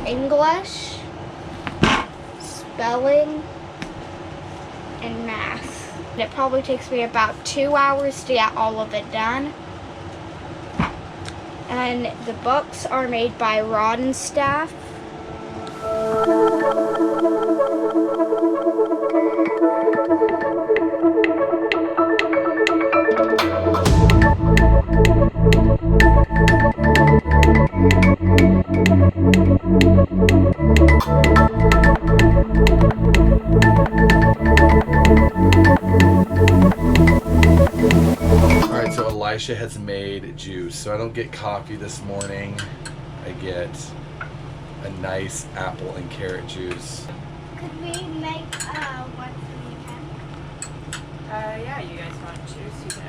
English, spelling, and math. It probably takes me about 2 hours to get all of it done. And the books are made by Rod and Staff. Alright, so Elisha has made juice. So I don't get coffee this morning. I get a nice apple and carrot juice. Could we make one for you, Ken? Yeah, you guys want juice? You can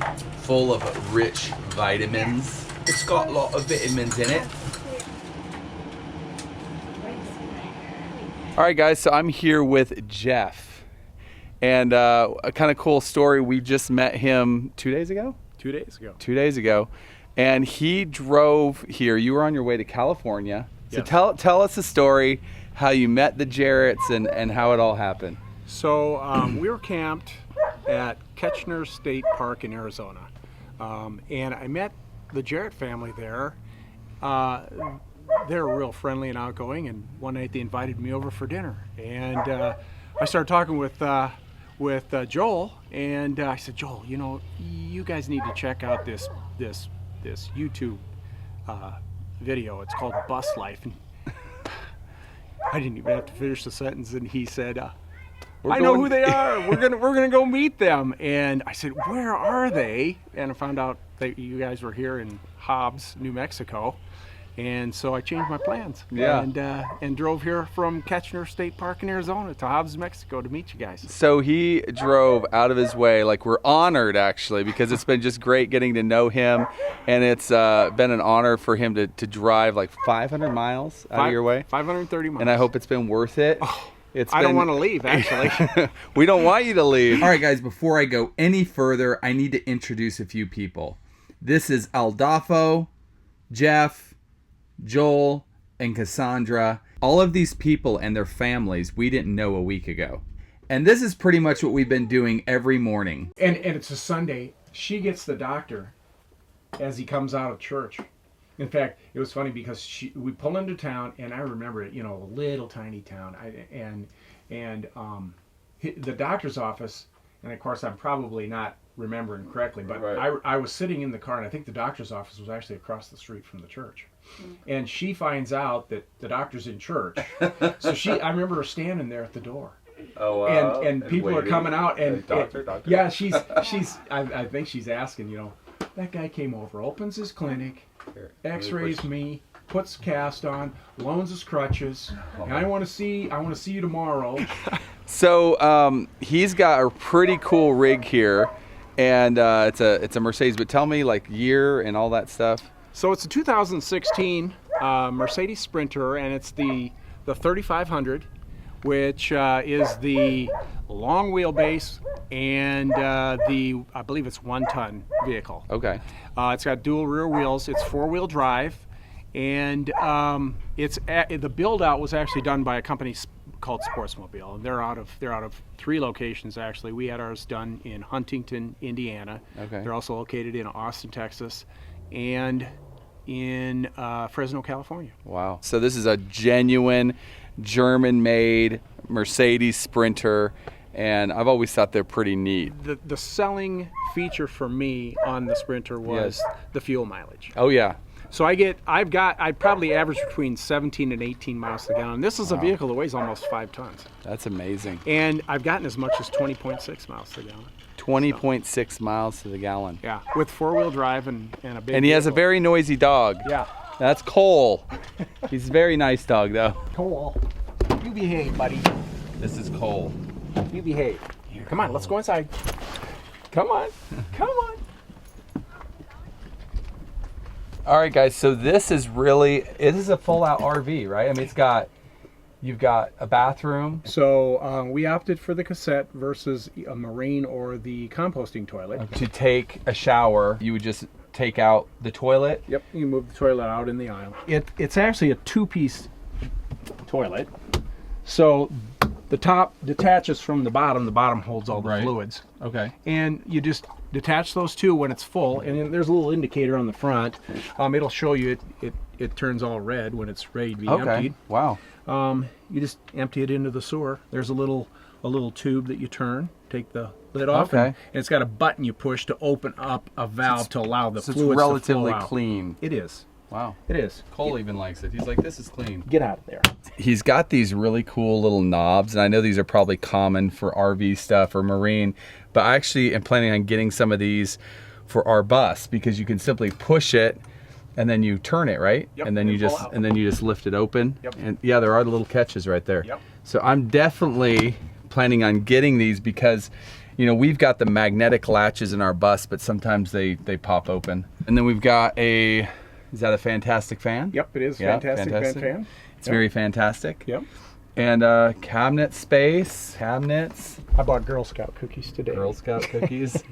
have juice. Full of rich vitamins. It's got a lot of vitamins in it. Alright guys, so I'm here with Jeff. And a kind of cool story, we just met him 2 days ago? 2 days ago. 2 days ago. And he drove here. You were on your way to California. So Yes. tell us the story, how you met the Jarretts and how it all happened. So we were camped at Ketchner State Park in Arizona. And I met the Jarrett family there. They're real friendly and outgoing, and one night they invited me over for dinner. And I started talking with Joel, and I said, Joel, you know, you guys need to check out this YouTube video. It's called Bus Life. And I didn't even have to finish the sentence, and he said, I know who they are. We're gonna go meet them. And I said, where are they? And I found out that you guys were here in Hobbs, New Mexico. And so I changed my plans. Yeah. And drove here from Ketchner State Park in Arizona to Hobbs, Mexico to meet you guys. So he drove out of his way. Like, we're honored actually, because it's been just great getting to know him, and it's been an honor for him to drive like 500 miles out of your way. 530 miles. And I hope it's been worth it. Oh, I don't want to leave, actually. We don't want you to leave. All right, guys, before I go any further, I need to introduce a few people. This is Aldafo, Jeff, Joel, and Cassandra. All of these people and their families we didn't know a week ago. And this is pretty much what we've been doing every morning. And it's a Sunday. She gets the doctor as he comes out of church. In fact, it was funny because we pull into town, and I remember it, you know, a little tiny town. The doctor's office, and of course I'm probably not remembering correctly, but right. I was sitting in the car, and I think the doctor's office was actually across the street from the church. And she finds out that the doctor's in church. So I remember her standing there at the door. Oh, wow. And people waiting. are coming out, and Doctor. Yeah, I think she's asking, you know, that guy came over, opens his clinic, x-rays me, puts cast on, loans his crutches, and I want to see you tomorrow. So he's got a pretty cool rig here, and it's a Mercedes, but tell me like year and all that stuff. So it's a 2016 Mercedes Sprinter, and it's the 3500, which is the long wheelbase and I believe it's 1-ton vehicle. Okay. It's got dual rear wheels. It's 4-wheel drive, and the build out was actually done by a company called Sportsmobile, and they're out of 3 locations actually. We had ours done in Huntington, Indiana. Okay. They're also located in Austin, Texas, and in Fresno, California. Wow. So this is a genuine German-made Mercedes Sprinter, and I've always thought they're pretty neat. The selling feature for me on the Sprinter was the fuel mileage. Oh yeah. So I probably average between 17 and 18 miles to the gallon. This is a vehicle that weighs almost 5 tons. That's amazing. And I've gotten as much as 20.6 miles to the gallon. 20.6 miles to the gallon. Yeah, with 4-wheel drive and a big. And he has a very noisy dog. Yeah. That's Cole. He's a very nice dog, though. Cole, you behave, buddy. This is Cole. You behave. Here, come on, let's go inside. Come on. Come on. All right, guys, so this is a full-out RV, right? I mean, it's got You've got a bathroom. So we opted for the cassette versus a marine or the composting toilet. To take a shower, you would just take out the toilet. Yep, you move the toilet out in the aisle. It's actually a two-piece toilet. So the top detaches from the bottom holds all the fluids. Okay. And you just detach those two when it's full, and then there's a little indicator on the front. It'll show you it turns all red when it's ready to be emptied. Wow. You just empty it into the sewer. There's a little tube that you turn, take the lid off, and it's got a button you push to open up a valve to allow the fluids to flow out. It's relatively clean. It is. Wow. It is. Cole even likes it. He's like, this is clean. Get out of there. He's got these really cool little knobs, and I know these are probably common for RV stuff or marine, but I actually am planning on getting some of these for our bus because you can simply push it and then you turn it, right? Yep. And then you just lift it open. Yep. And yeah, there are the little catches right there. Yep. So I'm definitely planning on getting these because, you know, we've got the magnetic latches in our bus, but sometimes they pop open. And then we've got is that a Fantastic Fan? Yep, it is. Yeah, fantastic. Fan. It's very fantastic. Yep. And cabinet space, cabinets. I bought Girl Scout cookies today. Girl Scout cookies.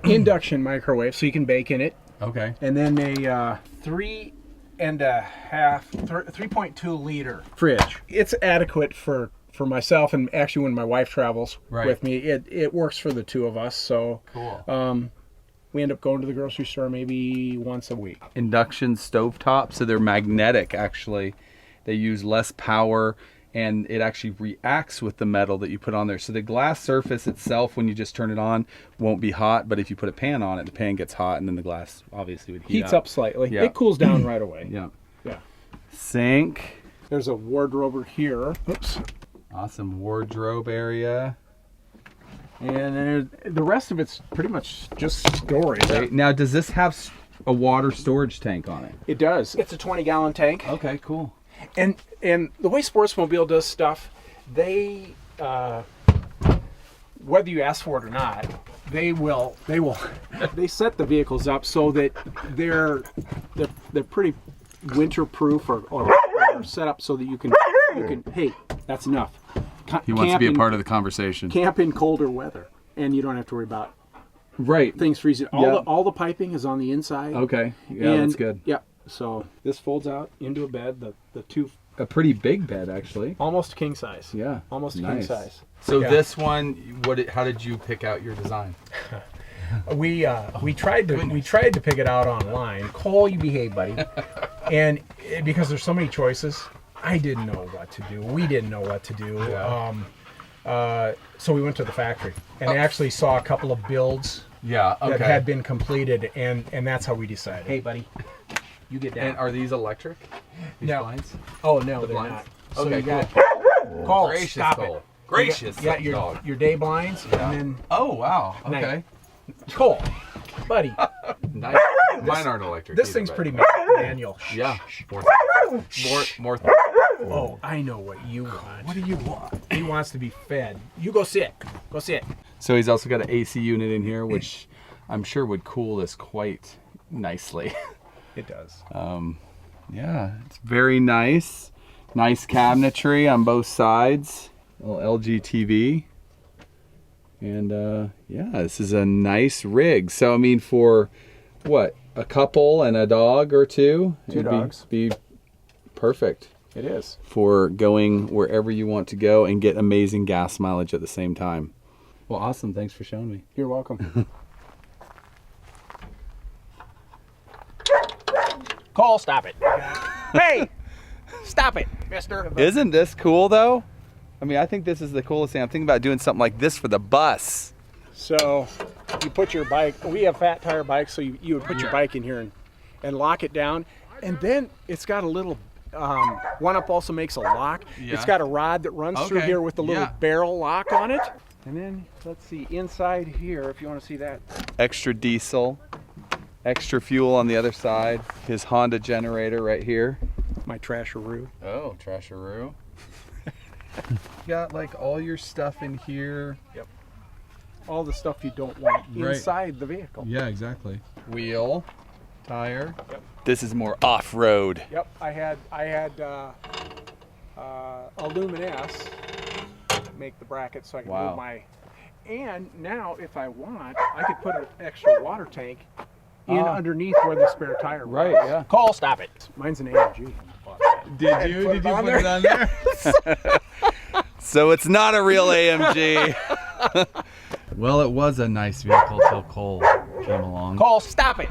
Induction microwave, so you can bake in it. Okay. And then a 3.2 liter fridge. It's adequate for myself, and actually when my wife travels with me, it works for the two of us. So cool. We end up going to the grocery store maybe once a week. Induction stovetop, so they're magnetic actually. They use less power, and it actually reacts with the metal that you put on there. So the glass surface itself, when you just turn it on, won't be hot, but if you put a pan on it, the pan gets hot, and then the glass obviously would heats up slightly. Yeah. It cools down right away. Yeah. Yeah. Sink. There's a wardrobe over here. Oops. Awesome wardrobe area. And then the rest of it's pretty much just storage. Okay. Now, does this have a water storage tank on it? It does. It's a 20-gallon tank. Okay, cool. And the way Sportsmobile does stuff, they whether you ask for it or not, they set the vehicles up so that they're pretty winter-proof or set up so that you can hey, that's enough. He wants to be a part of the conversation. Camp in colder weather, and you don't have to worry about things freezing. Yep. All the piping is on the inside. Okay, yeah, that's good. Yeah, so this folds out into a bed. A pretty big bed, actually. Almost king size. Yeah, almost king size. So this one, how did you pick out your design? We tried to pick it out online. Cole, you behave, buddy. And because there's so many choices, I didn't know what to do. We didn't know what to do. Yeah. So we went to the factory and actually saw a couple of builds that had been completed, and that's how we decided. Hey, buddy, you get down. And are these electric? These blinds? Oh no, they're blinds? not. Okay, So cool. Cole, Gracious, stop Cole. it. Gracious, your day blinds, and then oh wow, okay. Night. Cole, buddy. Nice. Mine aren't electric. This thing's pretty manual. Yeah. More. Oh, I know what you want. What do you want? He wants to be fed. You go sit. Go sit. So he's also got an AC unit in here, which I'm sure would cool this quite nicely. It does. Yeah, it's very nice. Nice cabinetry on both sides. Little LG TV. And yeah, this is a nice rig. So I mean, for what, a couple and a dog or two? Two dogs. Be perfect. It is. For going wherever you want to go and get amazing gas mileage at the same time. Well, awesome. Thanks for showing me. You're welcome. Cole, stop it. Hey, stop it, mister. Isn't this cool, though? I mean, I think this is the coolest thing. I'm thinking about doing something like this for the bus. So you put your bike, we have fat tire bikes, so you would put your bike in here and lock it down. And then it's got a little, One Up also makes a lock. Yeah. It's got a rod that runs through here with the little barrel lock on it. And then, let's see, inside here, if you want to see that. Extra diesel, extra fuel on the other side. His Honda generator right here. My trasheroo. Oh, trasheroo. You got like all your stuff in here. Yep. All the stuff you don't want inside the vehicle. Yeah, exactly. Wheel, tire. Yep. This is more off-road. Yep. I had aluminum-S, make the bracket so I can Wow. move my. And now, if I want, I could put an extra water tank in underneath where the spare tire was. Right, yeah. Cole, stop it. Mine's an AMG. Did you put it on there? So it's not a real AMG. Well, it was a nice vehicle till Cole came along. Cole, stop it.